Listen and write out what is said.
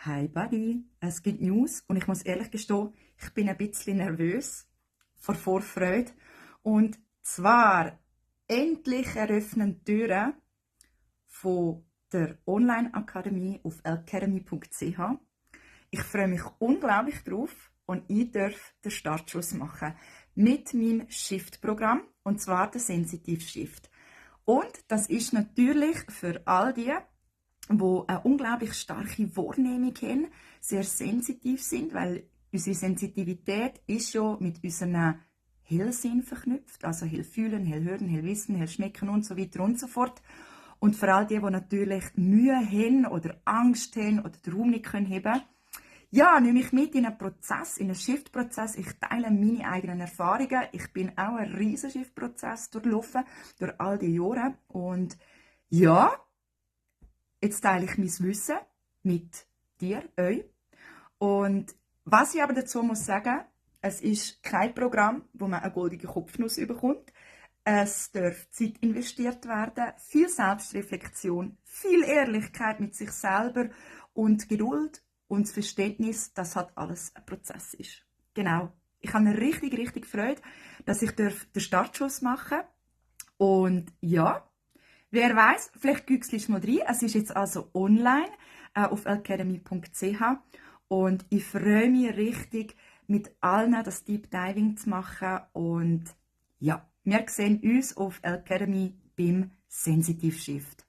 Hi Buddy, es gibt News und ich muss ehrlich gestehen, ich bin ein bisschen nervös vor Vorfreude. Und zwar, endlich eröffnen die Türen von der Online-Akademie auf elcademy.ch. Ich freue mich unglaublich drauf und ich darf den Startschuss machen mit meinem Shift-Programm, und zwar der Sensitive Shift. Und das ist natürlich für all die eine unglaublich starke Wahrnehmung haben, sehr sensitiv sind, weil unsere Sensitivität ist ja mit unseren Hellsinn verknüpft, also hell fühlen, hell hören, hell wissen, hell schmecken und so weiter und so fort. Und vor allem die natürlich Mühe haben oder Angst haben oder den Raum nicht können haben, ja, nehme ich mit in einen Prozess, in einen Shift-Prozess. Ich teile meine eigenen Erfahrungen. Ich bin auch einen riesen Shift-Prozess durchlaufen, durch all die Jahre. Und ja, jetzt teile ich mein Wissen mit dir, euch. Und was ich aber dazu muss sagen, es ist kein Programm, wo man eine goldige Kopfnuss bekommt. Es darf Zeit investiert werden, viel Selbstreflexion, viel Ehrlichkeit mit sich selber und Geduld und das Verständnis, dass halt alles ein Prozess ist. Genau. Ich habe eine richtig Freude, dass ich den Startschuss machen darf. Und ja, wer weiß, vielleicht güchselst du mal rein. Es ist jetzt also online auf elcademy.ch und ich freue mich richtig, mit allen das Deep Diving zu machen. Und ja, wir sehen uns auf Elcademy beim Sensitive Shift.